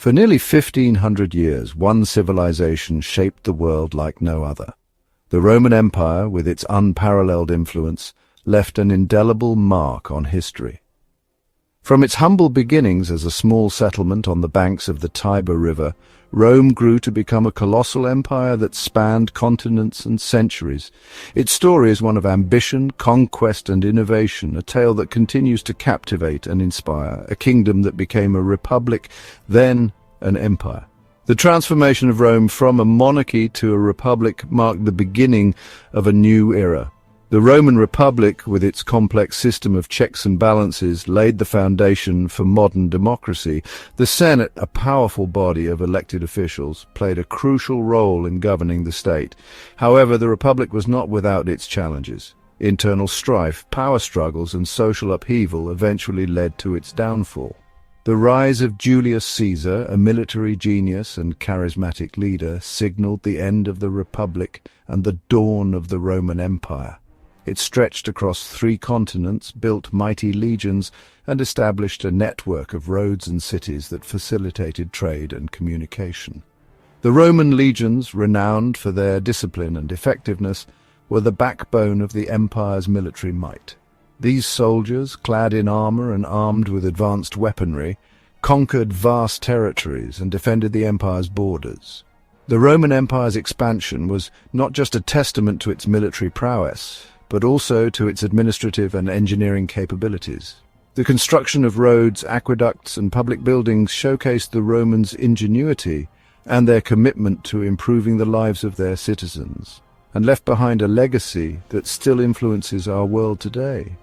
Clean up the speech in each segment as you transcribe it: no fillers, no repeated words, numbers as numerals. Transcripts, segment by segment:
For nearly 1,500 years, one civilization shaped the world like no other. The Roman Empire, with its unparalleled influence, left an indelible mark on history. From its humble beginnings as a small settlement on the banks of the Tiber River, Rome grew to become a colossal empire that spanned continents and centuries. Its story is one of ambition, conquest, and innovation, a tale that continues to captivate and inspire, a kingdom that became a republic, then an empire. The transformation of Rome from a monarchy to a republic marked the beginning of a new era. The Roman Republic, with its complex system of checks and balances, laid the foundation for modern democracy. The Senate, a powerful body of elected officials, played a crucial role in governing the state. However, the Republic was not without its challenges. Internal strife, power struggles, and social upheaval eventually led to its downfall. The rise of Julius Caesar, a military genius and charismatic leader, signaled the end of the Republic and the dawn of the Roman Empire. It stretched across 3 continents, built mighty legions, and established a network of roads and cities that facilitated trade and communication. The Roman legions, renowned for their discipline and effectiveness, were the backbone of the empire's military might. These soldiers, clad in armor and armed with advanced weaponry, conquered vast territories and defended the empire's borders. The Roman Empire's expansion was not just a testament to its military prowess, but also to its administrative and engineering capabilities. The construction of roads, aqueducts, and public buildings showcased the Romans' ingenuity and their commitment to improving the lives of their citizens, and left behind a legacy that still influences our world today.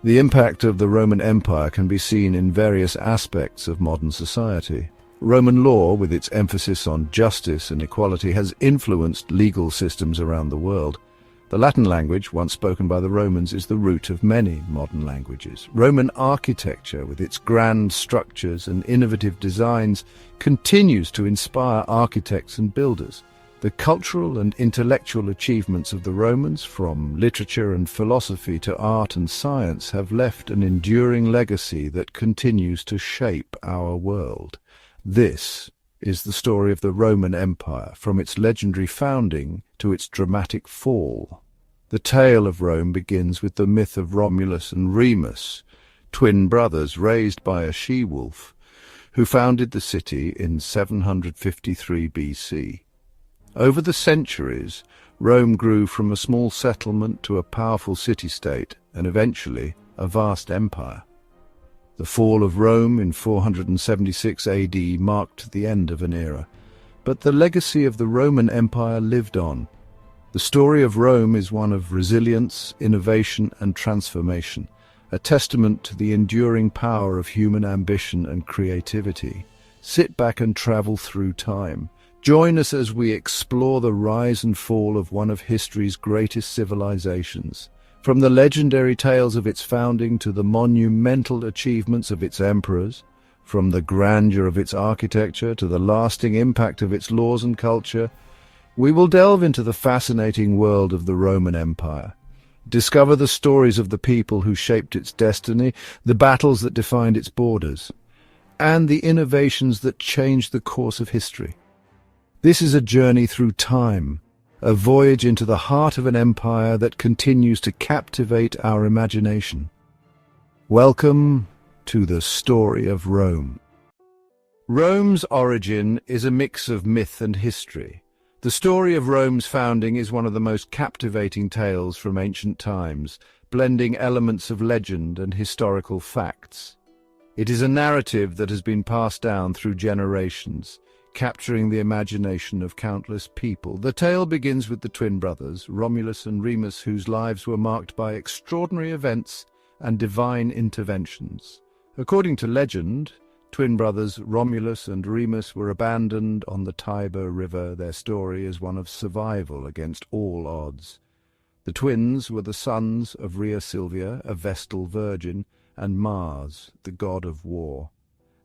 The impact of the Roman Empire can be seen in various aspects of modern society. Roman law, with its emphasis on justice and equality, has influenced legal systems around the world. The Latin language, once spoken by the Romans, is the root of many modern languages. Roman architecture, with its grand structures and innovative designs, continues to inspire architects and builders. The cultural and intellectual achievements of the Romans, from literature and philosophy to art and science, have left an enduring legacy that continues to shape our world. This is the story of the Roman Empire, from its legendary founding to its dramatic fall. The tale of Rome begins with the myth of Romulus and Remus, twin brothers raised by a she-wolf, who founded the city in 753 BC. Over the centuries, Rome grew from a small settlement to a powerful city-state, and eventually a vast empire. The fall of Rome in 476 AD marked the end of an era, but the legacy of the Roman Empire lived on. The story of Rome is one of resilience, innovation, and transformation, a testament to the enduring power of human ambition and creativity. Sit back and travel through time. Join us as we explore the rise and fall of one of history's greatest civilizations. From the legendary tales of its founding to the monumental achievements of its emperors, from the grandeur of its architecture to the lasting impact of its laws and culture, we will delve into the fascinating world of the Roman Empire. Discover the stories of the people who shaped its destiny, the battles that defined its borders, and the innovations that changed the course of history. This is a journey through time, a voyage into the heart of an empire that continues to captivate our imagination. Welcome to the story of Rome. Rome's origin is a mix of myth and history. The story of Rome's founding is one of the most captivating tales from ancient times, blending elements of legend and historical facts. It is a narrative that has been passed down through generations, capturing the imagination of countless people. The tale begins with the twin brothers, Romulus and Remus, whose lives were marked by extraordinary events and divine interventions. According to legend, twin brothers Romulus and Remus were abandoned on the Tiber River. Their story is one of survival against all odds. The twins were the sons of Rhea Silvia, a Vestal virgin, and Mars, the god of war.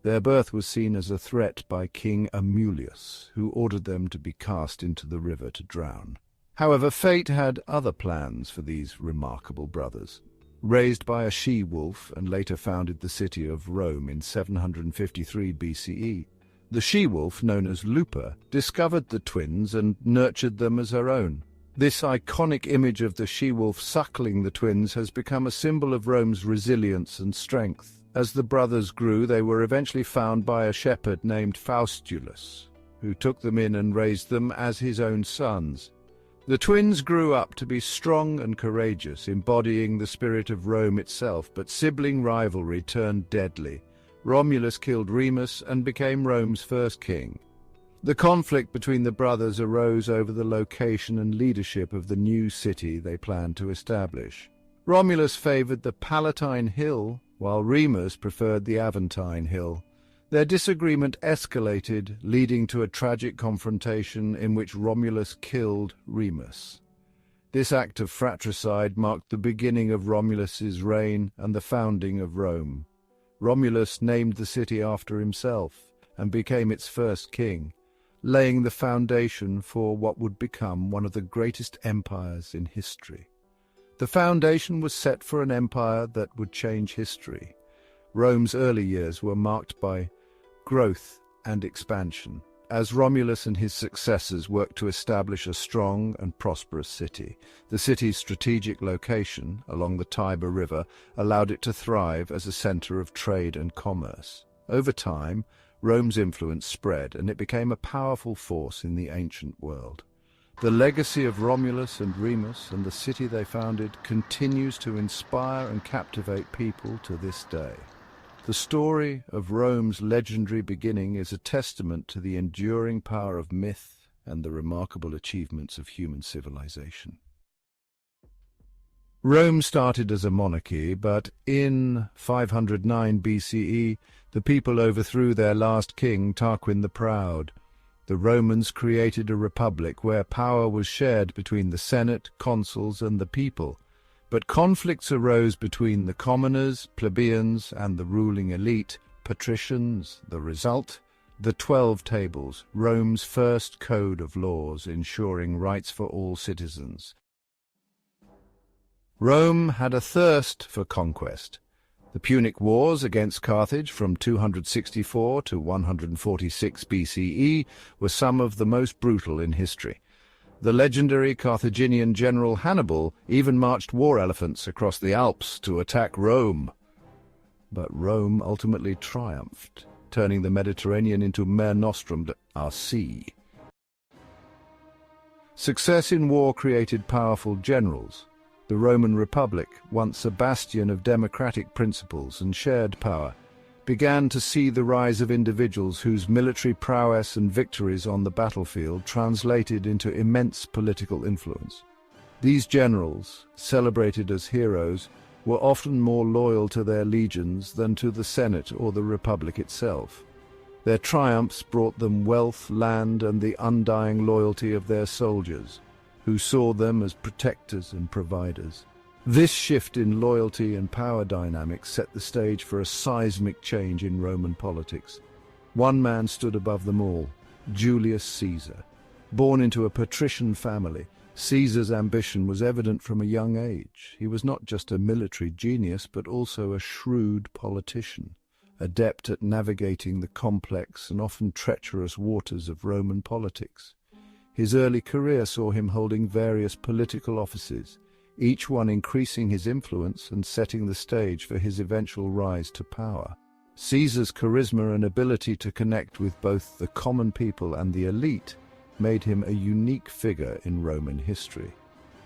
Their birth was seen as a threat by King Amulius, who ordered them to be cast into the river to drown. However, fate had other plans for these remarkable brothers. Raised by a she-wolf and later founded the city of Rome in 753 BCE, The she-wolf, known as Lupa, discovered the twins and nurtured them as her own. This iconic image of the she-wolf suckling the twins has become a symbol of Rome's resilience and strength. As the brothers grew, they were eventually found by a shepherd named Faustulus, who took them in and raised them as his own sons. The twins grew up to be strong and courageous, embodying the spirit of Rome itself, but sibling rivalry turned deadly. Romulus killed Remus and became Rome's first king. The conflict between the brothers arose over the location and leadership of the new city they planned to establish. Romulus favored the Palatine Hill, while Remus preferred the Aventine Hill. Their disagreement escalated, leading to a tragic confrontation in which Romulus killed Remus. This act of fratricide marked the beginning of Romulus's reign and the founding of Rome. Romulus named the city after himself and became its first king, laying the foundation for what would become one of the greatest empires in history. The foundation was set for an empire that would change history. Rome's early years were marked by growth and expansion, as Romulus and his successors worked to establish a strong and prosperous city. The city's strategic location along the Tiber River allowed it to thrive as a center of trade and commerce. Over time, Rome's influence spread, and it became a powerful force in the ancient world. The legacy of Romulus and Remus and the city they founded continues to inspire and captivate people to this day. The story of Rome's legendary beginning is a testament to the enduring power of myth and the remarkable achievements of human civilization. Rome started as a monarchy, but in 509 BCE, the people overthrew their last king, Tarquin the Proud. The Romans created a republic where power was shared between the Senate, consuls, and the people. But conflicts arose between the commoners, plebeians, and the ruling elite, patricians. The result? The 12 Tables, Rome's first code of laws ensuring rights for all citizens. Rome had a thirst for conquest. The Punic Wars against Carthage from 264 to 146 BCE were some of the most brutal in history. The legendary Carthaginian general Hannibal even marched war elephants across the Alps to attack Rome. But Rome ultimately triumphed, turning the Mediterranean into Mare Nostrum, our sea. Success in war created powerful generals. The Roman Republic, once a bastion of democratic principles and shared power, began to see the rise of individuals whose military prowess and victories on the battlefield translated into immense political influence. These generals, celebrated as heroes, were often more loyal to their legions than to the Senate or the Republic itself. Their triumphs brought them wealth, land, and the undying loyalty of their soldiers, who saw them as protectors and providers. This shift in loyalty and power dynamics set the stage for a seismic change in Roman politics. One man stood above them all, Julius Caesar. Born into a patrician family, Caesar's ambition was evident from a young age. He was not just a military genius, but also a shrewd politician, adept at navigating the complex and often treacherous waters of Roman politics. His early career saw him holding various political offices, each one increasing his influence and setting the stage for his eventual rise to power. Caesar's charisma and ability to connect with both the common people and the elite made him a unique figure in Roman history.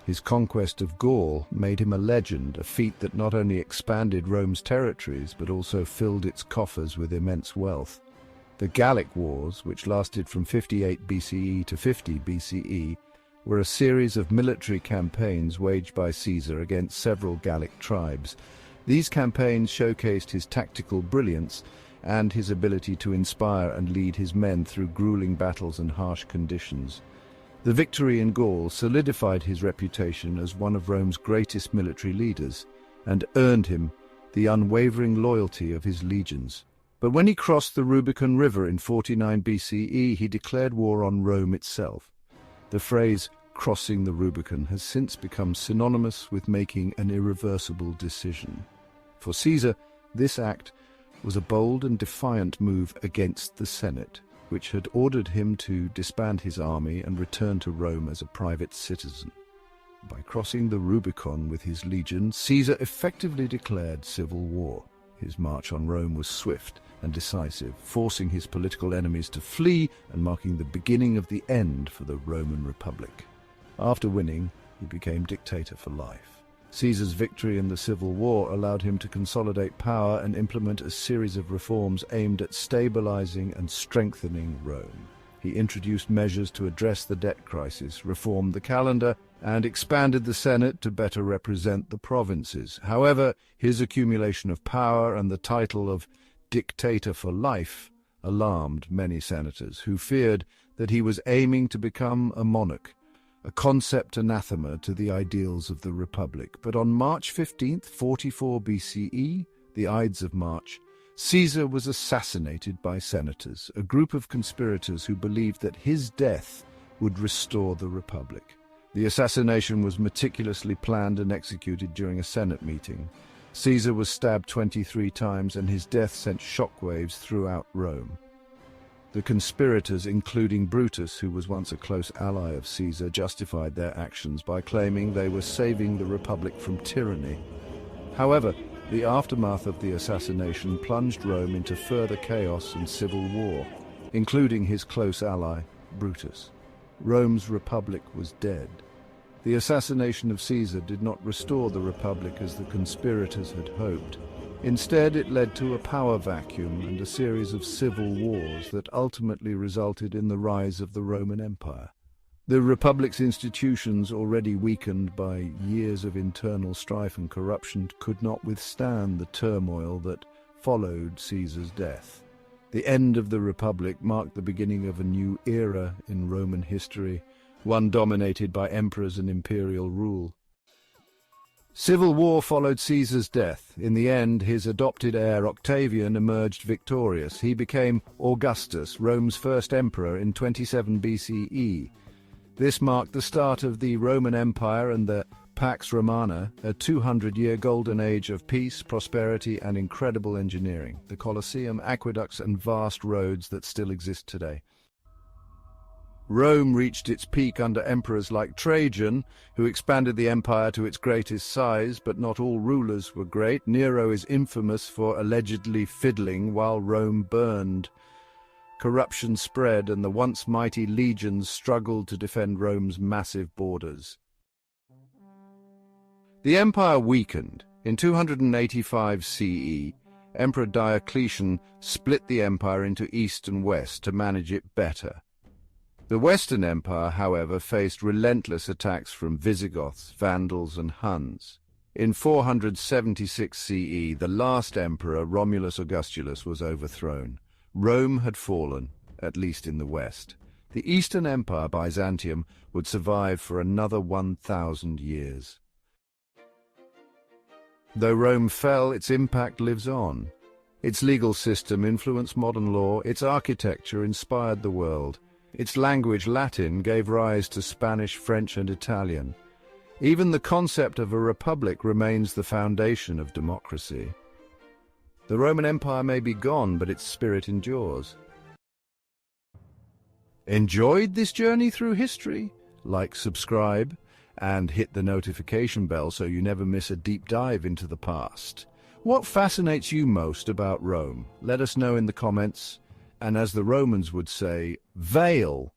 His conquest of Gaul made him a legend, a feat that not only expanded Rome's territories but also filled its coffers with immense wealth. The Gallic Wars, which lasted from 58 BCE to 50 BCE, were a series of military campaigns waged by Caesar against several Gallic tribes. These campaigns showcased his tactical brilliance and his ability to inspire and lead his men through grueling battles and harsh conditions. The victory in Gaul solidified his reputation as one of Rome's greatest military leaders and earned him the unwavering loyalty of his legions. But when he crossed the Rubicon River in 49 BCE, he declared war on Rome itself. The phrase "crossing the Rubicon" has since become synonymous with making an irreversible decision. For Caesar, this act was a bold and defiant move against the Senate. which had ordered him to disband his army and return to Rome as a private citizen. By crossing the Rubicon with his legion, Caesar effectively declared civil war. His march on Rome was swift and decisive, forcing his political enemies to flee and marking the beginning of the end for the Roman Republic. After winning, he became dictator for life. Caesar's victory in the Civil War allowed him to consolidate power and implement a series of reforms aimed at stabilizing and strengthening Rome. He introduced measures to address the debt crisis, reformed the calendar, and expanded the Senate to better represent the provinces. However, his accumulation of power and the title of dictator for life alarmed many senators who feared that he was aiming to become a monarch, a concept anathema to the ideals of the Republic. But on March 15th, 44 BCE, the Ides of March, Caesar was assassinated by senators, a group of conspirators who believed that his death would restore the Republic. The assassination was meticulously planned and executed during a Senate meeting. Caesar was stabbed 23 times, and his death sent shockwaves throughout Rome. The conspirators, including Brutus, who was once a close ally of Caesar, justified their actions by claiming they were saving the Republic from tyranny. However, the aftermath of the assassination plunged Rome into further chaos and civil war, including his close ally, Brutus. Rome's Republic was dead. The assassination of Caesar did not restore the Republic as the conspirators had hoped. Instead, it led to a power vacuum and a series of civil wars that ultimately resulted in the rise of the Roman Empire. The Republic's institutions, already weakened by years of internal strife and corruption, could not withstand the turmoil that followed Caesar's death. The end of the Republic marked the beginning of a new era in Roman history, one dominated by emperors and imperial rule. Civil war followed Caesar's death. In the end, his adopted heir Octavian emerged victorious. He became Augustus, Rome's first emperor, in 27 BCE. This marked the start of the Roman Empire and the Pax Romana, a 200-year golden age of peace, prosperity, and incredible engineering, the Colosseum, aqueducts, and vast roads that still exist today. Rome reached its peak under emperors like Trajan, who expanded the empire to its greatest size, but not all rulers were great. Nero is infamous for allegedly fiddling while Rome burned. Corruption spread, and the once mighty legions struggled to defend Rome's massive borders. The empire weakened. In 285 CE, Emperor Diocletian split the empire into east and west to manage it better. The Western Empire, however, faced relentless attacks from Visigoths, Vandals, and Huns. In 476 CE, the last emperor, Romulus Augustus, was overthrown. Rome had fallen, at least in the west. The Eastern Empire, Byzantium, would survive for another 1,000 years. Though Rome fell, its impact lives on. Its legal system influenced modern law, its architecture inspired the world. Its language, Latin, gave rise to Spanish, French, and Italian. Even the concept of a republic remains the foundation of democracy. The Roman Empire may be gone, but its spirit endures. Enjoyed this journey through history? Like, subscribe, and hit the notification bell so you never miss a deep dive into the past. What fascinates you most about Rome? Let us know in the comments. And as the Romans would say, veil